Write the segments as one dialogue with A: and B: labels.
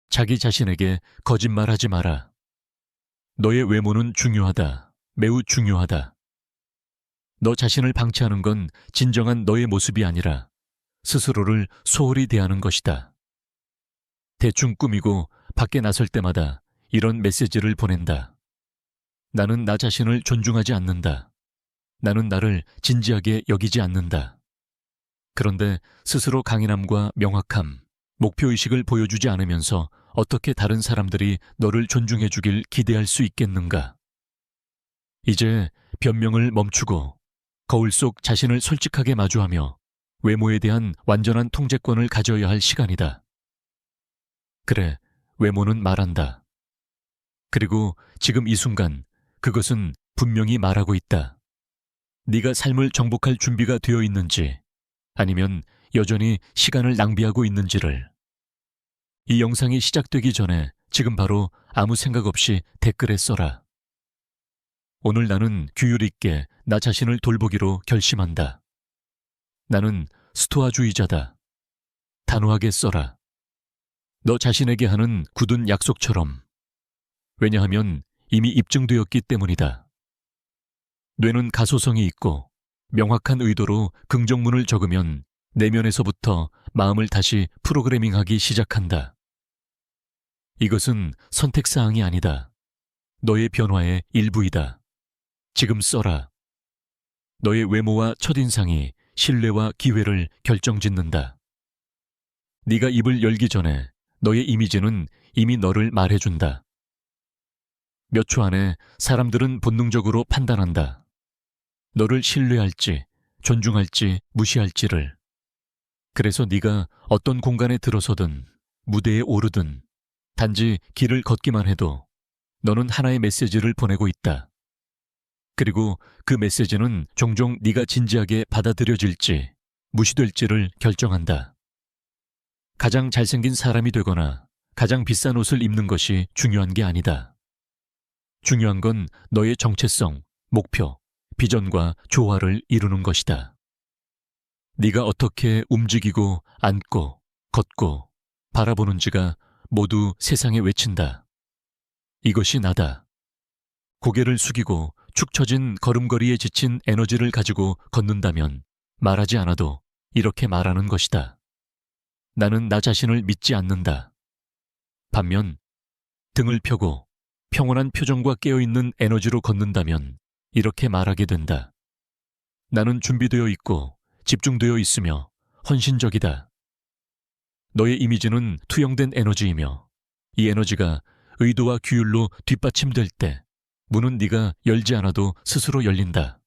A: 자기 자신에게 거짓말하지 마라. 너의 외모는 중요하다. 매우 중요하다. 너 자신을 방치하는 건 진정한 너의 모습이 아니라 스스로를 소홀히 대하는 것이다. 대충 꾸미고 밖에 나설 때마다 이런 메시지를 보낸다. 나는 나 자신을 존중하지 않는다. 나는 나를 진지하게 여기지 않는다. 그런데 스스로 강인함과 명확함, 목표의식을 보여주지 않으면서 어떻게 다른 사람들이 너를 존중해 주길 기대할 수 있겠는가? 이제 변명을 멈추고 거울 속 자신을 솔직하게 마주하며 외모에 대한 완전한 통제권을 가져야 할 시간이다. 그래, 외모는 말한다. 그리고 지금 이 순간 그것은 분명히 말하고 있다. 네가 삶을 정복할 준비가 되어 있는지 아니면 여전히 시간을 낭비하고 있는지를. 이 영상이 시작되기 전에 지금 바로 아무 생각 없이 댓글에 써라. 오늘 나는 규율 있게 나 자신을 돌보기로 결심한다. 나는 스토아주의자다. 단호하게 써라. 너 자신에게 하는 굳은 약속처럼. 왜냐하면 이미 입증되었기 때문이다. 뇌는 가소성이 있고 명확한 의도로 긍정문을 적으면 내면에서부터 마음을 다시 프로그래밍하기 시작한다. 이것은 선택사항이 아니다. 너의 변화의 일부이다. 지금 써라. 너의 외모와 첫인상이 신뢰와 기회를 결정짓는다. 네가 입을 열기 전에 너의 이미지는 이미 너를 말해준다. 몇 초 안에 사람들은 본능적으로 판단한다. 너를 신뢰할지, 존중할지, 무시할지를. 그래서 네가 어떤 공간에 들어서든, 무대에 오르든, 단지 길을 걷기만 해도 너는 하나의 메시지를 보내고 있다. 그리고 그 메시지는 종종 네가 진지하게 받아들여질지, 무시될지를 결정한다. 가장 잘생긴 사람이 되거나 가장 비싼 옷을 입는 것이 중요한 게 아니다. 중요한 건 너의 정체성, 목표, 비전과 조화를 이루는 것이다. 네가 어떻게 움직이고 앉고 걷고 바라보는지가 모두 세상에 외친다. 이것이 나다. 고개를 숙이고 축 처진 걸음걸이에 지친 에너지를 가지고 걷는다면 말하지 않아도 이렇게 말하는 것이다. 나는 나 자신을 믿지 않는다. 반면 등을 펴고 평온한 표정과 깨어있는 에너지로 걷는다면 이렇게 말하게 된다. 나는 준비되어 있고 집중되어 있으며 헌신적이다. 너의 이미지는 투영된 에너지이며 이 에너지가 의도와 규율로 뒷받침될 때 문은 네가 열지 않아도 스스로 열린다.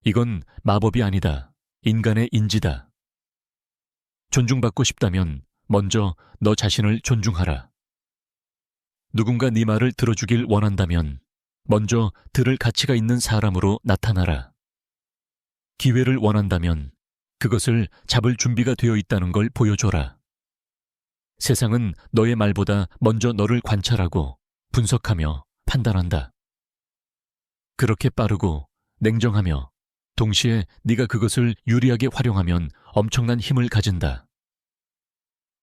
A: 이건 마법이 아니다. 인간의 인지다. 존중받고 싶다면 먼저 너 자신을 존중하라. 누군가 네 말을 들어주길 원한다면 먼저 들을 가치가 있는 사람으로 나타나라. 기회를 원한다면 그것을 잡을 준비가 되어 있다는 걸 보여줘라. 세상은 너의 말보다 먼저 너를 관찰하고 분석하며 판단한다. 그렇게 빠르고 냉정하며 동시에 네가 그것을 유리하게 활용하면 엄청난 힘을 가진다.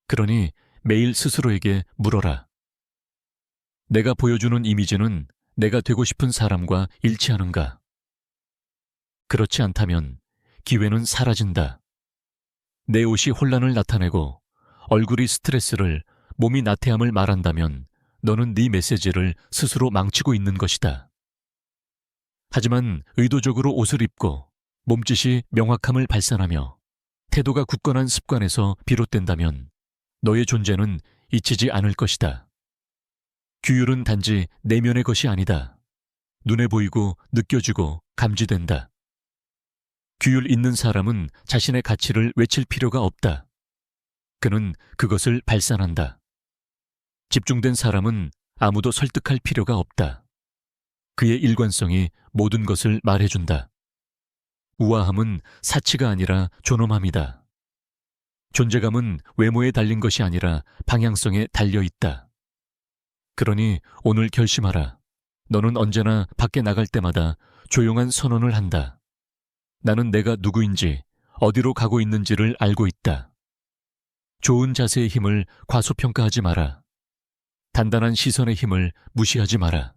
A: 그러니 매일 스스로에게 물어라. 내가 보여주는 이미지는 내가 되고 싶은 사람과 일치하는가? 그렇지 않다면 기회는 사라진다. 내 옷이 혼란을 나타내고 얼굴이 스트레스를, 몸이 나태함을 말한다면 너는 네 메시지를 스스로 망치고 있는 것이다. 하지만 의도적으로 옷을 입고 몸짓이 명확함을 발산하며 태도가 굳건한 습관에서 비롯된다면 너의 존재는 잊히지 않을 것이다. 규율은 단지 내면의 것이 아니다. 눈에 보이고 느껴지고 감지된다. 규율 있는 사람은 자신의 가치를 외칠 필요가 없다. 그는 그것을 발산한다. 집중된 사람은 아무도 설득할 필요가 없다. 그의 일관성이 모든 것을 말해준다. 우아함은 사치가 아니라 존엄함이다. 존재감은 외모에 달린 것이 아니라 방향성에 달려있다. 그러니 오늘 결심하라. 너는 언제나 밖에 나갈 때마다 조용한 선언을 한다. 나는 내가 누구인지, 어디로 가고 있는지를 알고 있다. 좋은 자세의 힘을 과소평가하지 마라. 단단한 시선의 힘을 무시하지 마라.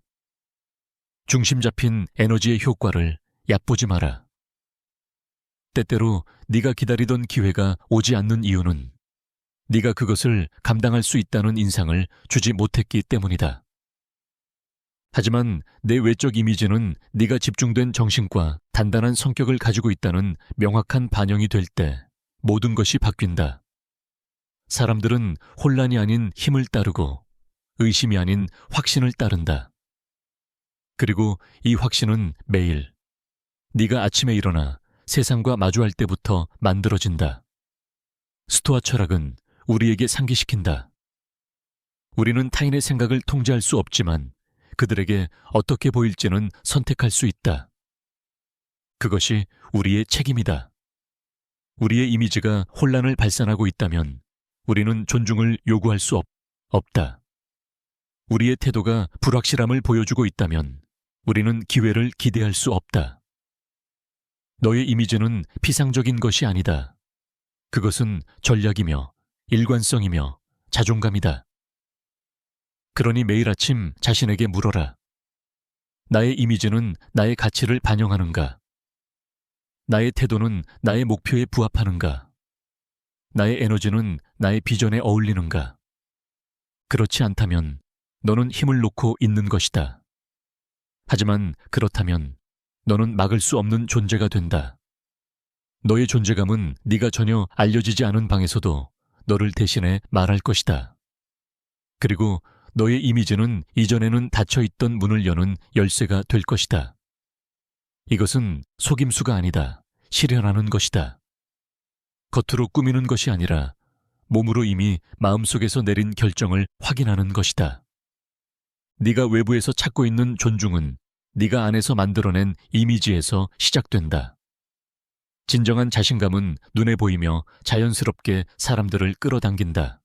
A: 중심 잡힌 에너지의 효과를 얕보지 마라. 때때로 네가 기다리던 기회가 오지 않는 이유는 네가 그것을 감당할 수 있다는 인상을 주지 못했기 때문이다. 하지만 내 외적 이미지는 네가 집중된 정신과 단단한 성격을 가지고 있다는 명확한 반영이 될 때 모든 것이 바뀐다. 사람들은 혼란이 아닌 힘을 따르고 의심이 아닌 확신을 따른다. 그리고 이 확신은 매일 네가 아침에 일어나 세상과 마주할 때부터 만들어진다. 스토아 철학은 우리에게 상기시킨다. 우리는 타인의 생각을 통제할 수 없지만 그들에게 어떻게 보일지는 선택할 수 있다. 그것이 우리의 책임이다. 우리의 이미지가 혼란을 발산하고 있다면 우리는 존중을 요구할 수 없다. 우리의 태도가 불확실함을 보여주고 있다면 우리는 기회를 기대할 수 없다. 너의 이미지는 피상적인 것이 아니다. 그것은 전략이며 일관성이며 자존감이다. 그러니 매일 아침 자신에게 물어라. 나의 이미지는 나의 가치를 반영하는가? 나의 태도는 나의 목표에 부합하는가? 나의 에너지는 나의 비전에 어울리는가? 그렇지 않다면 너는 힘을 놓고 있는 것이다. 하지만 그렇다면 너는 막을 수 없는 존재가 된다. 너의 존재감은 네가 전혀 알려지지 않은 방에서도 너를 대신해 말할 것이다. 그리고 너의 이미지는 이전에는 닫혀있던 문을 여는 열쇠가 될 것이다. 이것은 속임수가 아니다. 실현하는 것이다. 겉으로 꾸미는 것이 아니라 몸으로 이미 마음속에서 내린 결정을 확인하는 것이다. 네가 외부에서 찾고 있는 존중은 네가 안에서 만들어낸 이미지에서 시작된다. 진정한 자신감은 눈에 보이며 자연스럽게 사람들을 끌어당긴다.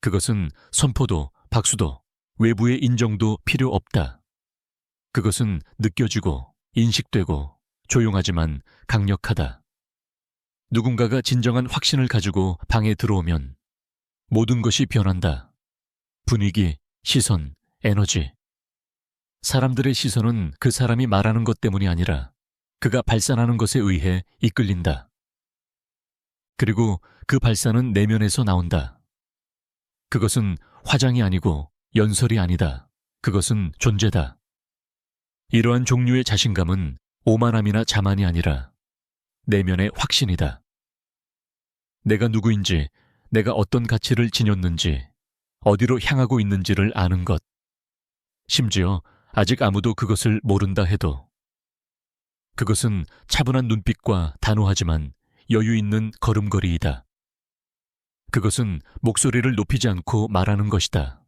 A: 그것은 선포도, 박수도, 외부의 인정도 필요 없다. 그것은 느껴지고, 인식되고, 조용하지만 강력하다. 누군가가 진정한 확신을 가지고 방에 들어오면 모든 것이 변한다. 분위기, 시선, 에너지. 사람들의 시선은 그 사람이 말하는 것 때문이 아니라 그가 발산하는 것에 의해 이끌린다. 그리고 그 발산은 내면에서 나온다. 그것은 화장이 아니고 연설이 아니다. 그것은 존재다. 이러한 종류의 자신감은 오만함이나 자만이 아니라 내면의 확신이다. 내가 누구인지, 내가 어떤 가치를 지녔는지, 어디로 향하고 있는지를 아는 것. 심지어 아직 아무도 그것을 모른다 해도. 그것은 차분한 눈빛과 단호하지만 여유 있는 걸음걸이이다. 그것은 목소리를 높이지 않고 말하는 것이다.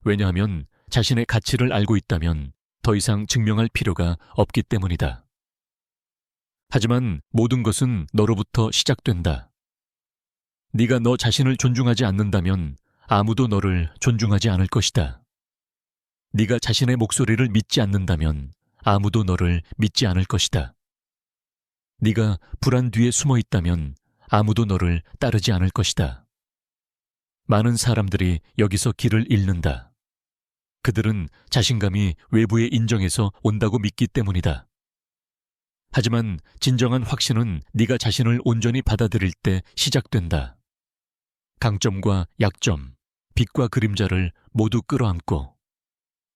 A: 왜냐하면 자신의 가치를 알고 있다면 더 이상 증명할 필요가 없기 때문이다. 하지만 모든 것은 너로부터 시작된다. 네가 너 자신을 존중하지 않는다면 아무도 너를 존중하지 않을 것이다. 네가 자신의 목소리를 믿지 않는다면 아무도 너를 믿지 않을 것이다. 네가 불안 뒤에 숨어 있다면 아무도 너를 따르지 않을 것이다. 많은 사람들이 여기서 길을 잃는다. 그들은 자신감이 외부의 인정에서 온다고 믿기 때문이다. 하지만 진정한 확신은 네가 자신을 온전히 받아들일 때 시작된다. 강점과 약점, 빛과 그림자를 모두 끌어안고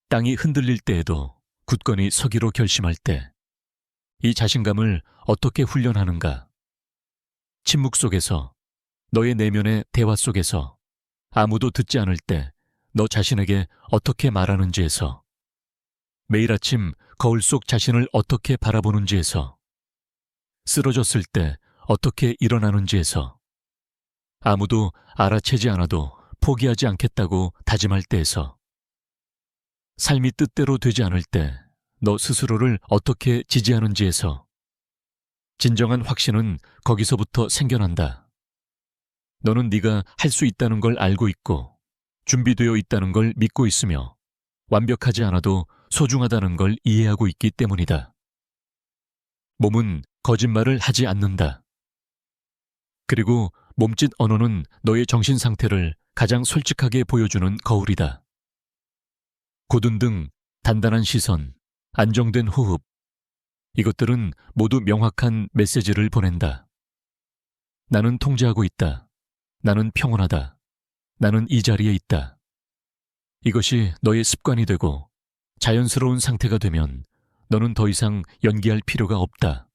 A: 땅이 흔들릴 때에도 굳건히 서기로 결심할 때 이 자신감을 어떻게 훈련하는가? 침묵 속에서, 너의 내면의 대화 속에서, 아무도 듣지 않을 때 너 자신에게 어떻게 말하는지에서, 매일 아침 거울 속 자신을 어떻게 바라보는지에서, 쓰러졌을 때 어떻게 일어나는지에서, 아무도 알아채지 않아도 포기하지 않겠다고 다짐할 때에서, 삶이 뜻대로 되지 않을 때 너 스스로를 어떻게 지지하는지에서, 진정한 확신은 거기서부터 생겨난다. 너는 네가 할 수 있다는 걸 알고 있고 준비되어 있다는 걸 믿고 있으며 완벽하지 않아도 소중하다는 걸 이해하고 있기 때문이다. 몸은 거짓말을 하지 않는다. 그리고 몸짓 언어는 너의 정신 상태를 가장 솔직하게 보여주는 거울이다. 고든 등 단단한 시선, 안정된 호흡, 이것들은 모두 명확한 메시지를 보낸다. 나는 통제하고 있다. 나는 평온하다. 나는 이 자리에 있다. 이것이 너의 습관이 되고 자연스러운 상태가 되면 너는 더 이상 연기할 필요가 없다.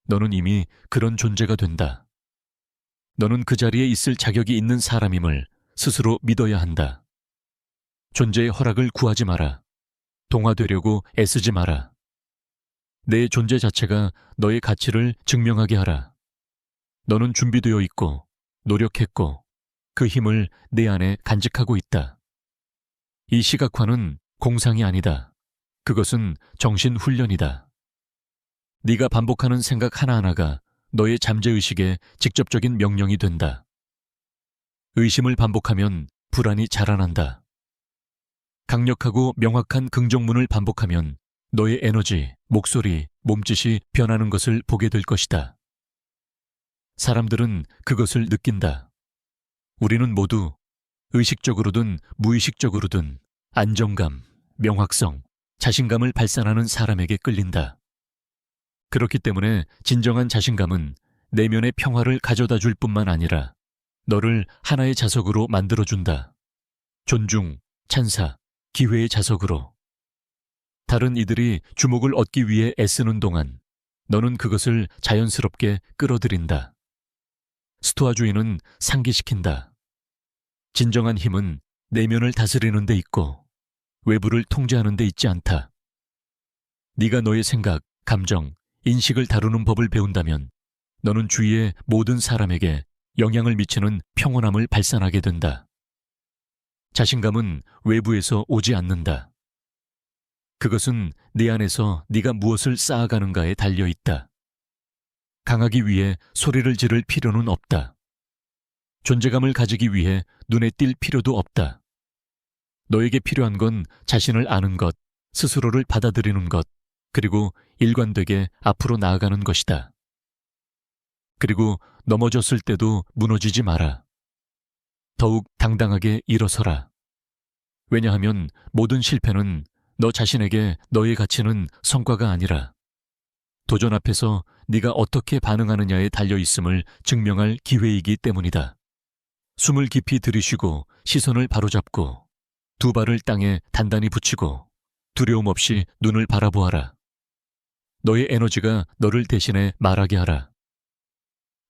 A: 너는 이미 그런 존재가 된다. 너는 그 자리에 있을 자격이 있는 사람임을 스스로 믿어야 한다. 존재의 허락을 구하지 마라. 동화되려고 애쓰지 마라. 내 존재 자체가 너의 가치를 증명하게 하라. 너는 준비되어 있고 노력했고 그 힘을 내 안에 간직하고 있다. 이 시각화는 공상이 아니다. 그것은 정신훈련이다. 네가 반복하는 생각 하나하나가 너의 잠재의식의 직접적인 명령이 된다. 의심을 반복하면 불안이 자라난다. 강력하고 명확한 긍정문을 반복하면 너의 에너지, 목소리, 몸짓이 변하는 것을 보게 될 것이다. 사람들은 그것을 느낀다. 우리는 모두 의식적으로든 무의식적으로든 안정감, 명확성, 자신감을 발산하는 사람에게 끌린다. 그렇기 때문에 진정한 자신감은 내면의 평화를 가져다 줄 뿐만 아니라 너를 하나의 자석으로 만들어준다. 존중, 찬사, 기회의 자석으로. 다른 이들이 주목을 얻기 위해 애쓰는 동안 너는 그것을 자연스럽게 끌어들인다. 스토아주의는 상기시킨다. 진정한 힘은 내면을 다스리는 데 있고 외부를 통제하는 데 있지 않다. 네가 너의 생각, 감정, 인식을 다루는 법을 배운다면 너는 주위의 모든 사람에게 영향을 미치는 평온함을 발산하게 된다. 자신감은 외부에서 오지 않는다. 그것은 네 안에서 네가 무엇을 쌓아가는가에 달려 있다. 강하기 위해 소리를 지를 필요는 없다. 존재감을 가지기 위해 눈에 띌 필요도 없다. 너에게 필요한 건 자신을 아는 것, 스스로를 받아들이는 것, 그리고 일관되게 앞으로 나아가는 것이다. 그리고 넘어졌을 때도 무너지지 마라. 더욱 당당하게 일어서라. 왜냐하면 모든 실패는 너 자신에게 너의 가치는 성과가 아니라 도전 앞에서 네가 어떻게 반응하느냐에 달려있음을 증명할 기회이기 때문이다. 숨을 깊이 들이쉬고 시선을 바로잡고 두 발을 땅에 단단히 붙이고 두려움 없이 눈을 바라보아라. 너의 에너지가 너를 대신해 말하게 하라.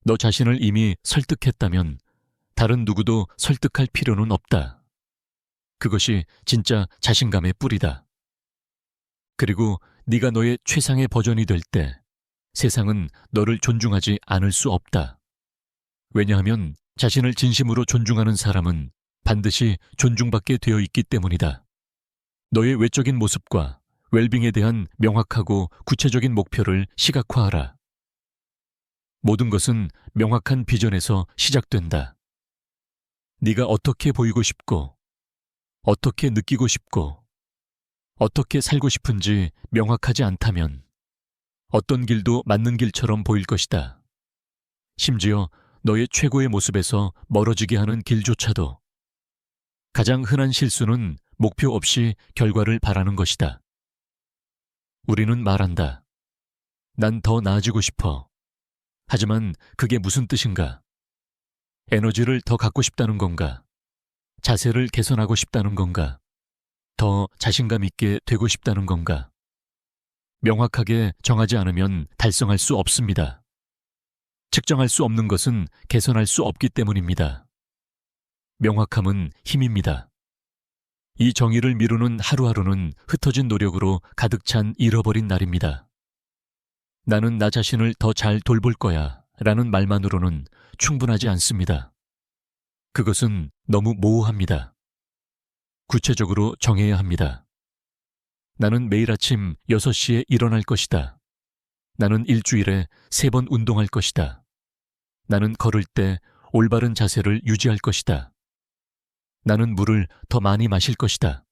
A: 너 자신을 이미 설득했다면 다른 누구도 설득할 필요는 없다. 그것이 진짜 자신감의 뿌리다. 그리고 네가 너의 최상의 버전이 될 때 세상은 너를 존중하지 않을 수 없다. 왜냐하면 자신을 진심으로 존중하는 사람은 반드시 존중받게 되어 있기 때문이다. 너의 외적인 모습과 웰빙에 대한 명확하고 구체적인 목표를 시각화하라. 모든 것은 명확한 비전에서 시작된다. 네가 어떻게 보이고 싶고, 어떻게 느끼고 싶고, 어떻게 살고 싶은지 명확하지 않다면 어떤 길도 맞는 길처럼 보일 것이다. 심지어 너의 최고의 모습에서 멀어지게 하는 길조차도. 가장 흔한 실수는 목표 없이 결과를 바라는 것이다. 우리는 말한다. 난 더 나아지고 싶어. 하지만 그게 무슨 뜻인가? 에너지를 더 갖고 싶다는 건가? 자세를 개선하고 싶다는 건가? 더 자신감 있게 되고 싶다는 건가? 명확하게 정하지 않으면 달성할 수 없습니다. 측정할 수 없는 것은 개선할 수 없기 때문입니다. 명확함은 힘입니다. 이 정의를 미루는 하루하루는 흩어진 노력으로 가득 찬 잃어버린 날입니다. 나는 나 자신을 더 잘 돌볼 거야 라는 말만으로는 충분하지 않습니다. 그것은 너무 모호합니다. 구체적으로 정해야 합니다. 나는 매일 아침 6시에 일어날 것이다. 나는 일주일에 3번 운동할 것이다. 나는 걸을 때 올바른 자세를 유지할 것이다. 나는 물을 더 많이 마실 것이다.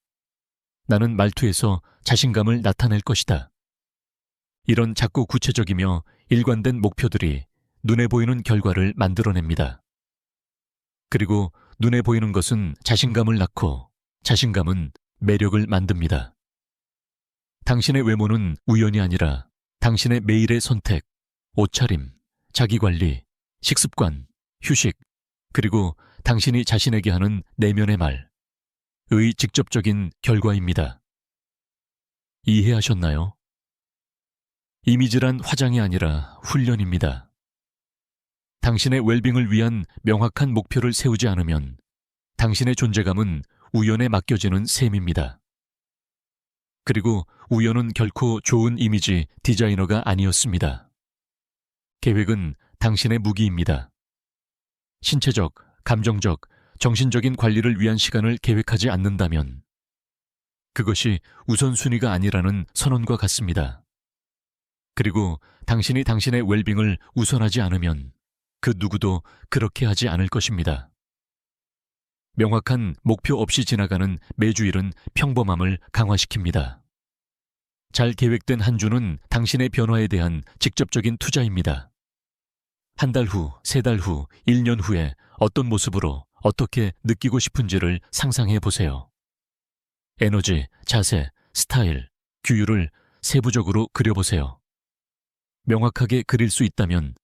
A: 나는 말투에서 자신감을 나타낼 것이다. 이런 작고 구체적이며 일관된 목표들이 눈에 보이는 결과를 만들어냅니다. 그리고 눈에 보이는 것은 자신감을 낳고 자신감은 매력을 만듭니다. 당신의 외모는 우연이 아니라 당신의 매일의 선택, 옷차림, 자기관리, 식습관, 휴식, 그리고 당신이 자신에게 하는 내면의 말의 직접적인 결과입니다. 이해하셨나요? 이미지란 화장이 아니라 훈련입니다. 당신의 웰빙을 위한 명확한 목표를 세우지 않으면 당신의 존재감은 우연에 맡겨지는 셈입니다. 그리고 우연은 결코 좋은 이미지 디자이너가 아니었습니다. 계획은 당신의 무기입니다. 신체적, 감정적, 정신적인 관리를 위한 시간을 계획하지 않는다면 그것이 우선순위가 아니라는 선언과 같습니다. 그리고 당신이 당신의 웰빙을 우선하지 않으면 그 누구도 그렇게 하지 않을 것입니다. 명확한 목표 없이 지나가는 매주일은 평범함을 강화시킵니다. 잘 계획된 한 주는 당신의 변화에 대한 직접적인 투자입니다. 한 달 후, 세 달 후, 1년 후에 어떤 모습으로 어떻게 느끼고 싶은지를 상상해 보세요. 에너지, 자세, 스타일, 규율을 세부적으로 그려보세요. 명확하게 그릴 수 있다면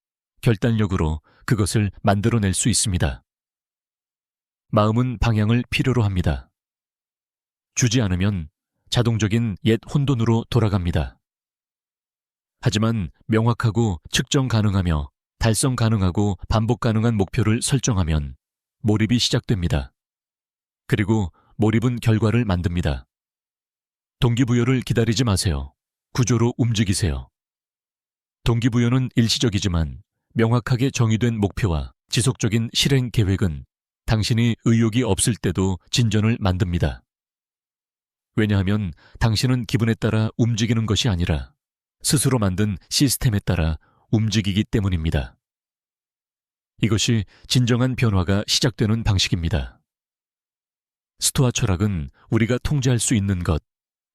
A: 결단력으로 그것을 만들어낼 수 있습니다. 마음은 방향을 필요로 합니다. 주지 않으면 자동적인 옛 혼돈으로 돌아갑니다. 하지만 명확하고 측정 가능하며 달성 가능하고 반복 가능한 목표를 설정하면 몰입이 시작됩니다. 그리고 몰입은 결과를 만듭니다. 동기부여를 기다리지 마세요. 구조로 움직이세요. 동기부여는 일시적이지만 명확하게 정의된 목표와 지속적인 실행 계획은 당신이 의욕이 없을 때도 진전을 만듭니다. 왜냐하면 당신은 기분에 따라 움직이는 것이 아니라 스스로 만든 시스템에 따라 움직이기 때문입니다. 이것이 진정한 변화가 시작되는 방식입니다. 스토아 철학은 우리가 통제할 수 있는 것,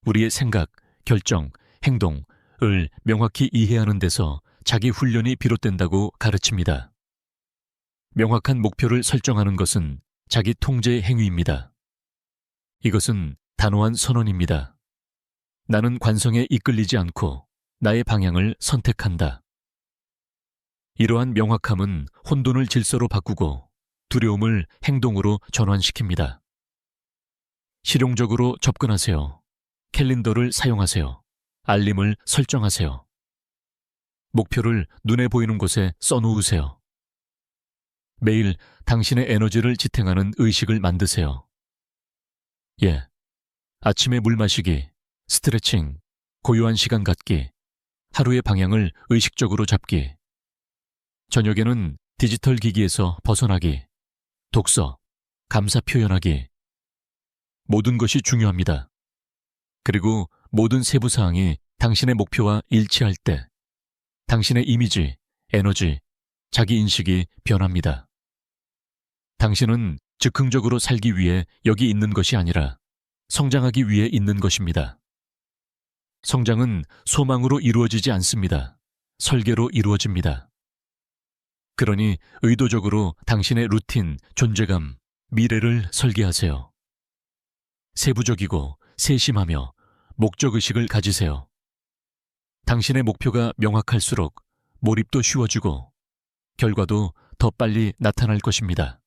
A: 우리의 생각, 결정, 행동을 명확히 이해하는 데서 자기 훈련이 비롯된다고 가르칩니다. 명확한 목표를 설정하는 것은 자기 통제의 행위입니다. 이것은 단호한 선언입니다. 나는 관성에 이끌리지 않고 나의 방향을 선택한다. 이러한 명확함은 혼돈을 질서로 바꾸고 두려움을 행동으로 전환시킵니다. 실용적으로 접근하세요. 캘린더를 사용하세요. 알림을 설정하세요. 목표를 눈에 보이는 곳에 써놓으세요. 매일 당신의 에너지를 지탱하는 의식을 만드세요. 아침에 물 마시기, 스트레칭, 고요한 시간 갖기, 하루의 방향을 의식적으로 잡기, 저녁에는 디지털 기기에서 벗어나기, 독서, 감사 표현하기. 모든 것이 중요합니다. 그리고 모든 세부 사항이 당신의 목표와 일치할 때 당신의 이미지, 에너지, 자기인식이 변합니다. 당신은 즉흥적으로 살기 위해 여기 있는 것이 아니라 성장하기 위해 있는 것입니다. 성장은 소망으로 이루어지지 않습니다. 설계로 이루어집니다. 그러니 의도적으로 당신의 루틴, 존재감, 미래를 설계하세요. 세부적이고 세심하며 목적의식을 가지세요. 당신의 목표가 명확할수록 몰입도 쉬워지고 결과도 더 빨리 나타날 것입니다.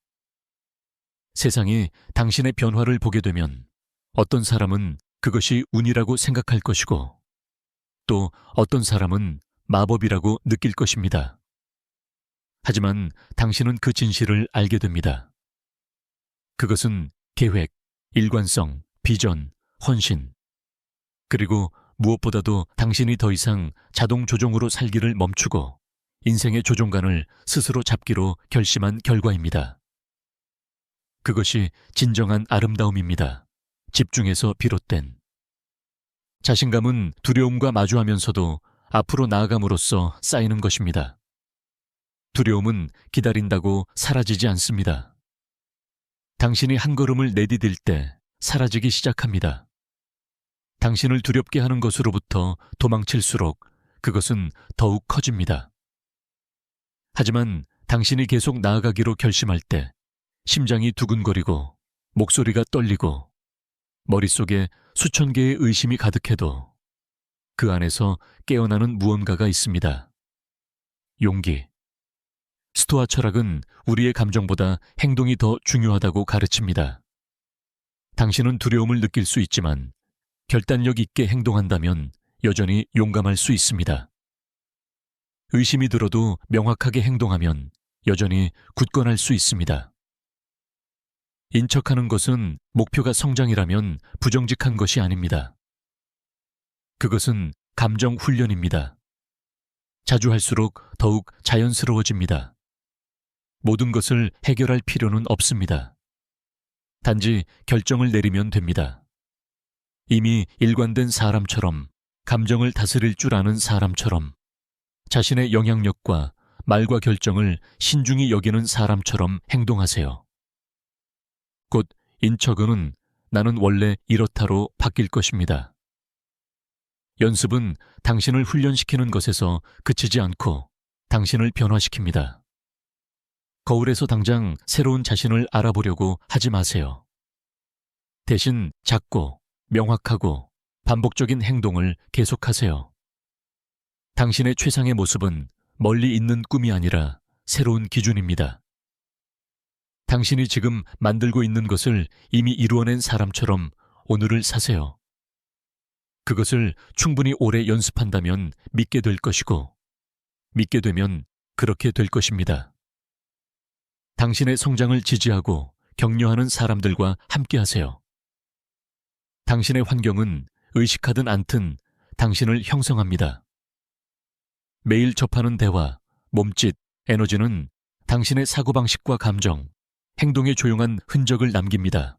A: 세상이 당신의 변화를 보게 되면 어떤 사람은 그것이 운이라고 생각할 것이고 또 어떤 사람은 마법이라고 느낄 것입니다. 하지만 당신은 그 진실을 알게 됩니다. 그것은 계획, 일관성, 비전, 헌신, 그리고 무엇보다도 당신이 더 이상 자동 조종으로 살기를 멈추고 인생의 조종관을 스스로 잡기로 결심한 결과입니다. 그것이 진정한 아름다움입니다. 집중해서 비롯된. 자신감은 두려움과 마주하면서도 앞으로 나아감으로써 쌓이는 것입니다. 두려움은 기다린다고 사라지지 않습니다. 당신이 한 걸음을 내디딜 때 사라지기 시작합니다. 당신을 두렵게 하는 것으로부터 도망칠수록 그것은 더욱 커집니다. 하지만 당신이 계속 나아가기로 결심할 때 심장이 두근거리고 목소리가 떨리고 머릿속에 수천 개의 의심이 가득해도 그 안에서 깨어나는 무언가가 있습니다. 용기. 스토아 철학은 우리의 감정보다 행동이 더 중요하다고 가르칩니다. 당신은 두려움을 느낄 수 있지만 결단력 있게 행동한다면 여전히 용감할 수 있습니다. 의심이 들어도 명확하게 행동하면 여전히 굳건할 수 있습니다. 인척하는 것은 목표가 성장이라면 부정직한 것이 아닙니다. 그것은 감정 훈련입니다. 자주 할수록 더욱 자연스러워집니다. 모든 것을 해결할 필요는 없습니다. 단지 결정을 내리면 됩니다. 이미 일관된 사람처럼, 감정을 다스릴 줄 아는 사람처럼, 자신의 영향력과 말과 결정을 신중히 여기는 사람처럼 행동하세요. 곧 인척은 나는 원래 이렇다로 바뀔 것입니다. 연습은 당신을 훈련시키는 것에서 그치지 않고 당신을 변화시킵니다. 거울에서 당장 새로운 자신을 알아보려고 하지 마세요. 대신 작고 명확하고 반복적인 행동을 계속하세요. 당신의 최상의 모습은 멀리 있는 꿈이 아니라 새로운 기준입니다. 당신이 지금 만들고 있는 것을 이미 이루어낸 사람처럼 오늘을 사세요. 그것을 충분히 오래 연습한다면 믿게 될 것이고, 믿게 되면 그렇게 될 것입니다. 당신의 성장을 지지하고 격려하는 사람들과 함께 하세요. 당신의 환경은 의식하든 않든 당신을 형성합니다. 매일 접하는 대화, 몸짓, 에너지는 당신의 사고방식과 감정, 행동에 조용한 흔적을 남깁니다.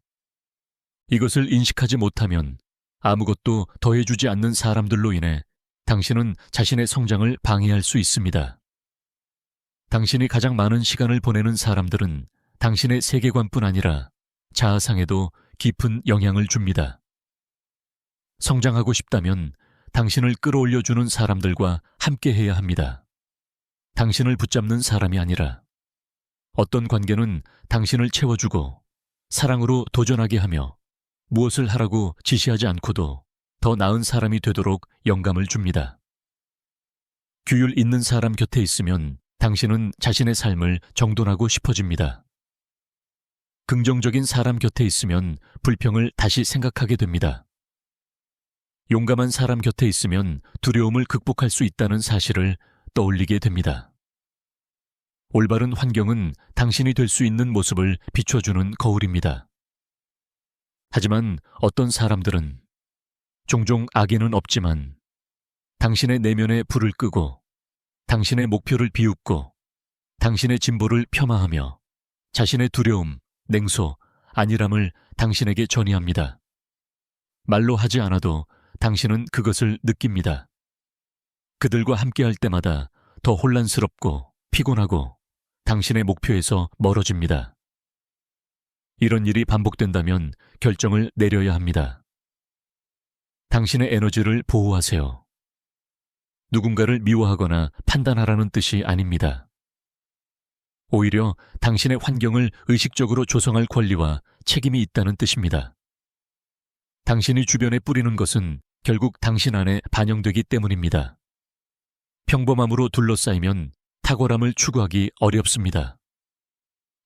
A: 이것을 인식하지 못하면 아무것도 더해주지 않는 사람들로 인해 당신은 자신의 성장을 방해할 수 있습니다. 당신이 가장 많은 시간을 보내는 사람들은 당신의 세계관뿐 아니라 자아상에도 깊은 영향을 줍니다. 성장하고 싶다면 당신을 끌어올려주는 사람들과 함께 해야 합니다. 당신을 붙잡는 사람이 아니라. 어떤 관계는 당신을 채워주고 사랑으로 도전하게 하며 무엇을 하라고 지시하지 않고도 더 나은 사람이 되도록 영감을 줍니다. 규율 있는 사람 곁에 있으면 당신은 자신의 삶을 정돈하고 싶어집니다. 긍정적인 사람 곁에 있으면 불평을 다시 생각하게 됩니다. 용감한 사람 곁에 있으면 두려움을 극복할 수 있다는 사실을 떠올리게 됩니다. 올바른 환경은 당신이 될 수 있는 모습을 비춰주는 거울입니다. 하지만 어떤 사람들은 종종 악의는 없지만 당신의 내면에 불을 끄고 당신의 목표를 비웃고 당신의 진보를 폄하하며 자신의 두려움, 냉소, 안일함을 당신에게 전이합니다. 말로 하지 않아도 당신은 그것을 느낍니다. 그들과 함께할 때마다 더 혼란스럽고 피곤하고 당신의 목표에서 멀어집니다. 이런 일이 반복된다면 결정을 내려야 합니다. 당신의 에너지를 보호하세요. 누군가를 미워하거나 판단하라는 뜻이 아닙니다. 오히려 당신의 환경을 의식적으로 조성할 권리와 책임이 있다는 뜻입니다. 당신이 주변에 뿌리는 것은 결국 당신 안에 반영되기 때문입니다. 평범함으로 둘러싸이면 탁월함을 추구하기 어렵습니다.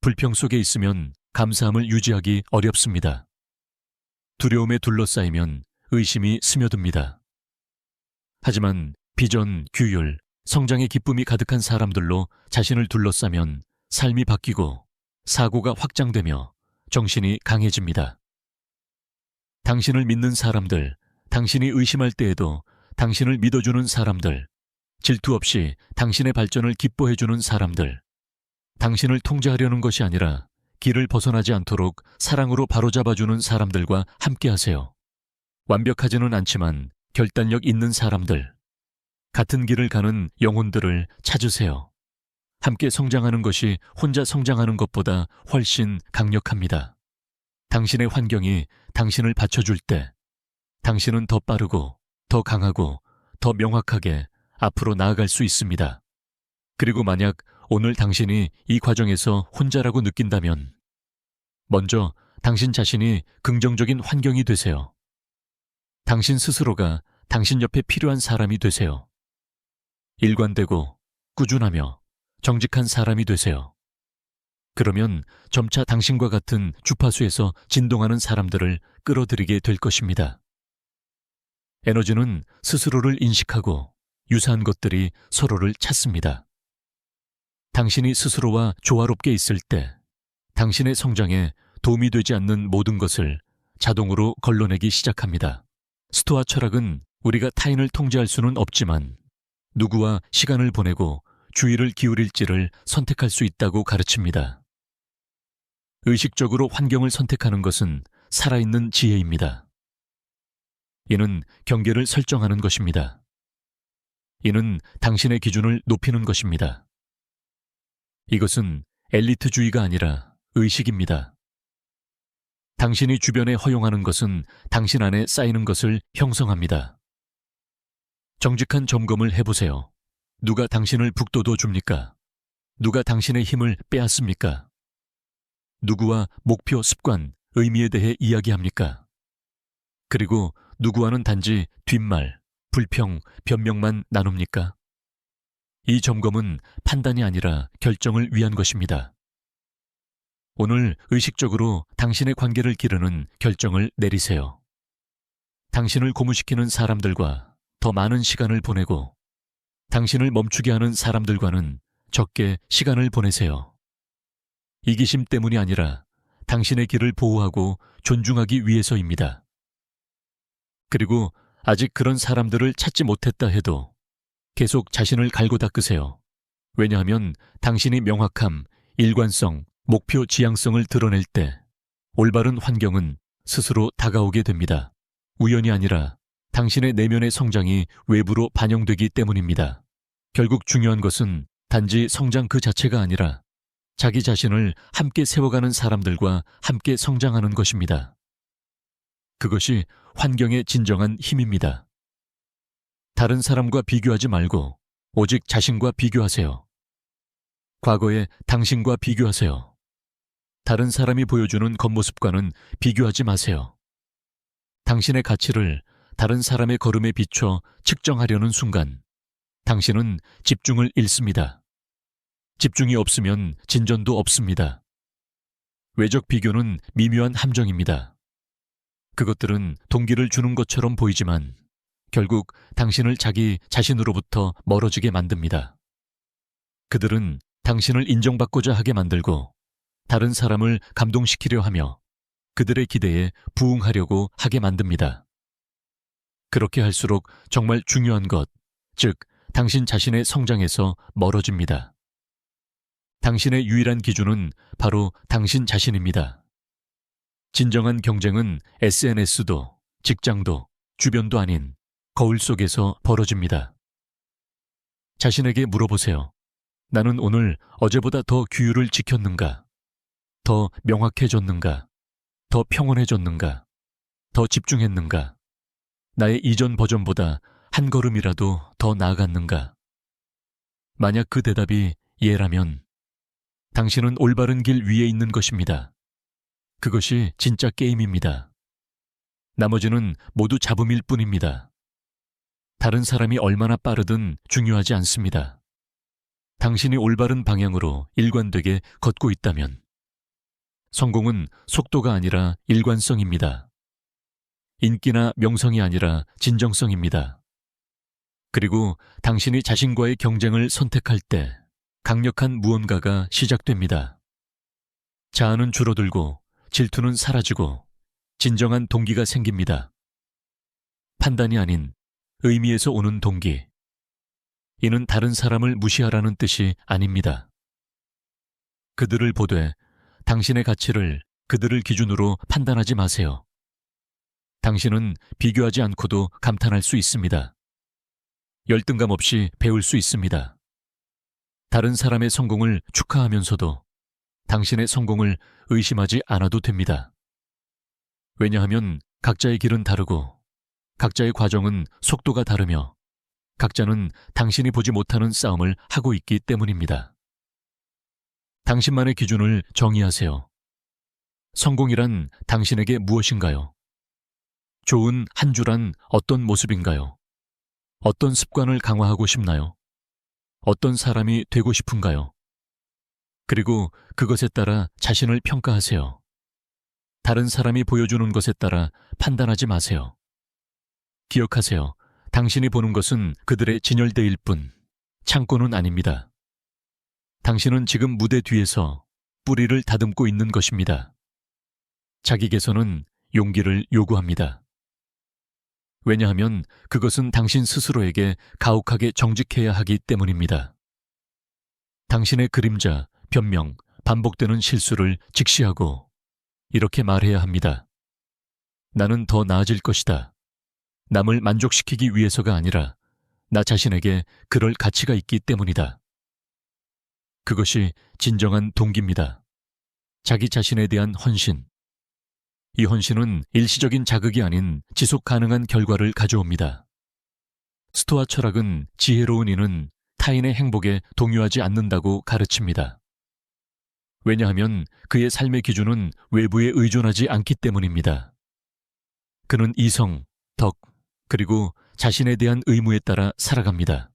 A: 불평 속에 있으면 감사함을 유지하기 어렵습니다. 두려움에 둘러싸이면 의심이 스며듭니다. 하지만 비전, 규율, 성장의 기쁨이 가득한 사람들로 자신을 둘러싸면 삶이 바뀌고 사고가 확장되며 정신이 강해집니다. 당신을 믿는 사람들, 당신이 의심할 때에도 당신을 믿어주는 사람들, 질투 없이 당신의 발전을 기뻐해주는 사람들, 당신을 통제하려는 것이 아니라 길을 벗어나지 않도록 사랑으로 바로잡아주는 사람들과 함께하세요. 완벽하지는 않지만 결단력 있는 사람들, 같은 길을 가는 영혼들을 찾으세요. 함께 성장하는 것이 혼자 성장하는 것보다 훨씬 강력합니다. 당신의 환경이 당신을 받쳐줄 때 당신은 더 빠르고 더 강하고 더 명확하게 앞으로 나아갈 수 있습니다. 그리고 만약 오늘 당신이 이 과정에서 혼자라고 느낀다면 먼저 당신 자신이 긍정적인 환경이 되세요. 당신 스스로가 당신 옆에 필요한 사람이 되세요. 일관되고 꾸준하며 정직한 사람이 되세요. 그러면 점차 당신과 같은 주파수에서 진동하는 사람들을 끌어들이게 될 것입니다. 에너지는 스스로를 인식하고 유사한 것들이 서로를 찾습니다. 당신이 스스로와 조화롭게 있을 때 당신의 성장에 도움이 되지 않는 모든 것을 자동으로 걸러내기 시작합니다. 스토아 철학은 우리가 타인을 통제할 수는 없지만 누구와 시간을 보내고 주의를 기울일지를 선택할 수 있다고 가르칩니다. 의식적으로 환경을 선택하는 것은 살아있는 지혜입니다. 이는 경계를 설정하는 것입니다. 이는 당신의 기준을 높이는 것입니다. 이것은 엘리트주의가 아니라 의식입니다. 당신이 주변에 허용하는 것은 당신 안에 쌓이는 것을 형성합니다. 정직한 점검을 해보세요. 누가 당신을 북돋워 줍니까? 누가 당신의 힘을 빼앗습니까? 누구와 목표, 습관, 의미에 대해 이야기합니까? 그리고 누구와는 단지 뒷말, 불평, 변명만 나눕니까? 이 점검은 판단이 아니라 결정을 위한 것입니다. 오늘 의식적으로 당신의 관계를 기르는 결정을 내리세요. 당신을 고무시키는 사람들과 더 많은 시간을 보내고 당신을 멈추게 하는 사람들과는 적게 시간을 보내세요. 이기심 때문이 아니라 당신의 길을 보호하고 존중하기 위해서입니다. 그리고 아직 그런 사람들을 찾지 못했다 해도 계속 자신을 갈고 닦으세요. 왜냐하면 당신이 명확함, 일관성, 목표 지향성을 드러낼 때 올바른 환경은 스스로 다가오게 됩니다. 우연이 아니라 당신의 내면의 성장이 외부로 반영되기 때문입니다. 결국 중요한 것은 단지 성장 그 자체가 아니라 자기 자신을 함께 세워가는 사람들과 함께 성장하는 것입니다. 그것이 환경의 진정한 힘입니다. 다른 사람과 비교하지 말고 오직 자신과 비교하세요. 과거의 당신과 비교하세요. 다른 사람이 보여주는 겉모습과는 비교하지 마세요. 당신의 가치를 다른 사람의 걸음에 비춰 측정하려는 순간 당신은 집중을 잃습니다. 집중이 없으면 진전도 없습니다. 외적 비교는 미묘한 함정입니다. 그것들은 동기를 주는 것처럼 보이지만 결국 당신을 자기 자신으로부터 멀어지게 만듭니다. 그들은 당신을 인정받고자 하게 만들고 다른 사람을 감동시키려 하며 그들의 기대에 부응하려고 하게 만듭니다. 그렇게 할수록 정말 중요한 것, 즉 당신 자신의 성장에서 멀어집니다. 당신의 유일한 기준은 바로 당신 자신입니다. 진정한 경쟁은 SNS도, 직장도, 주변도 아닌 거울 속에서 벌어집니다. 자신에게 물어보세요. 나는 오늘 어제보다 더 규율을 지켰는가? 더 명확해졌는가? 더 평온해졌는가? 더 집중했는가? 나의 이전 버전보다 한 걸음이라도 더 나아갔는가? 만약 그 대답이 예라면 당신은 올바른 길 위에 있는 것입니다. 그것이 진짜 게임입니다. 나머지는 모두 잡음일 뿐입니다. 다른 사람이 얼마나 빠르든 중요하지 않습니다. 당신이 올바른 방향으로 일관되게 걷고 있다면 성공은 속도가 아니라 일관성입니다. 인기나 명성이 아니라 진정성입니다. 그리고 당신이 자신과의 경쟁을 선택할 때 강력한 무언가가 시작됩니다. 자아는 줄어들고 질투는 사라지고 진정한 동기가 생깁니다. 판단이 아닌 의미에서 오는 동기. 이는 다른 사람을 무시하라는 뜻이 아닙니다. 그들을 보되 당신의 가치를 그들을 기준으로 판단하지 마세요. 당신은 비교하지 않고도 감탄할 수 있습니다. 열등감 없이 배울 수 있습니다. 다른 사람의 성공을 축하하면서도 당신의 성공을 의심하지 않아도 됩니다. 왜냐하면 각자의 길은 다르고 각자의 과정은 속도가 다르며 각자는 당신이 보지 못하는 싸움을 하고 있기 때문입니다. 당신만의 기준을 정의하세요. 성공이란 당신에게 무엇인가요? 좋은 한 주란 어떤 모습인가요? 어떤 습관을 강화하고 싶나요? 어떤 사람이 되고 싶은가요? 그리고 그것에 따라 자신을 평가하세요. 다른 사람이 보여주는 것에 따라 판단하지 마세요. 기억하세요. 당신이 보는 것은 그들의 진열대일 뿐, 창고는 아닙니다. 당신은 지금 무대 뒤에서 뿌리를 다듬고 있는 것입니다. 자기 개선은 용기를 요구합니다. 왜냐하면 그것은 당신 스스로에게 가혹하게 정직해야 하기 때문입니다. 당신의 그림자, 변명, 반복되는 실수를 직시하고 이렇게 말해야 합니다. 나는 더 나아질 것이다. 남을 만족시키기 위해서가 아니라 나 자신에게 그럴 가치가 있기 때문이다. 그것이 진정한 동기입니다. 자기 자신에 대한 헌신. 이 헌신은 일시적인 자극이 아닌 지속 가능한 결과를 가져옵니다. 스토아 철학은 지혜로운 이는 타인의 행복에 동요하지 않는다고 가르칩니다. 왜냐하면 그의 삶의 기준은 외부에 의존하지 않기 때문입니다. 그는 이성, 덕, 그리고 자신에 대한 의무에 따라 살아갑니다.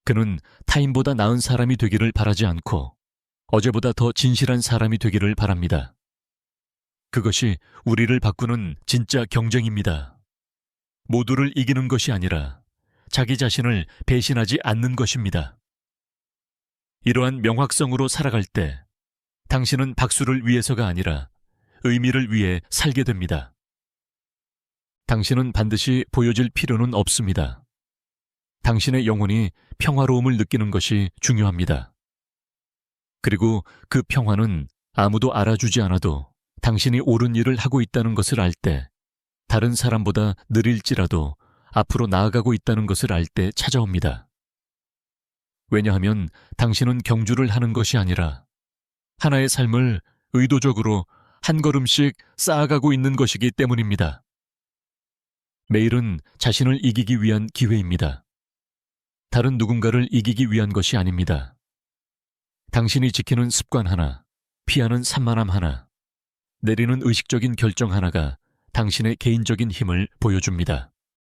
A: 그는 타인보다 나은 사람이 되기를 바라지 않고 어제보다 더 진실한 사람이 되기를 바랍니다. 그것이 우리를 바꾸는 진짜 경쟁입니다. 모두를 이기는 것이 아니라 자기 자신을 배신하지 않는 것입니다. 이러한 명확성으로 살아갈 때 당신은 박수를 위해서가 아니라 의미를 위해 살게 됩니다. 당신은 반드시 보여질 필요는 없습니다. 당신의 영혼이 평화로움을 느끼는 것이 중요합니다. 그리고 그 평화는 아무도 알아주지 않아도 당신이 옳은 일을 하고 있다는 것을 알 때, 다른 사람보다 느릴지라도 앞으로 나아가고 있다는 것을 알 때 찾아옵니다. 왜냐하면 당신은 경주를 하는 것이 아니라 하나의 삶을 의도적으로 한 걸음씩 쌓아가고 있는 것이기 때문입니다. 매일은 자신을 이기기 위한 기회입니다. 다른 누군가를 이기기 위한 것이 아닙니다. 당신이 지키는 습관 하나, 피하는 산만함 하나, 내리는 의식적인 결정 하나가 당신의 개인적인 힘을 보여줍니다.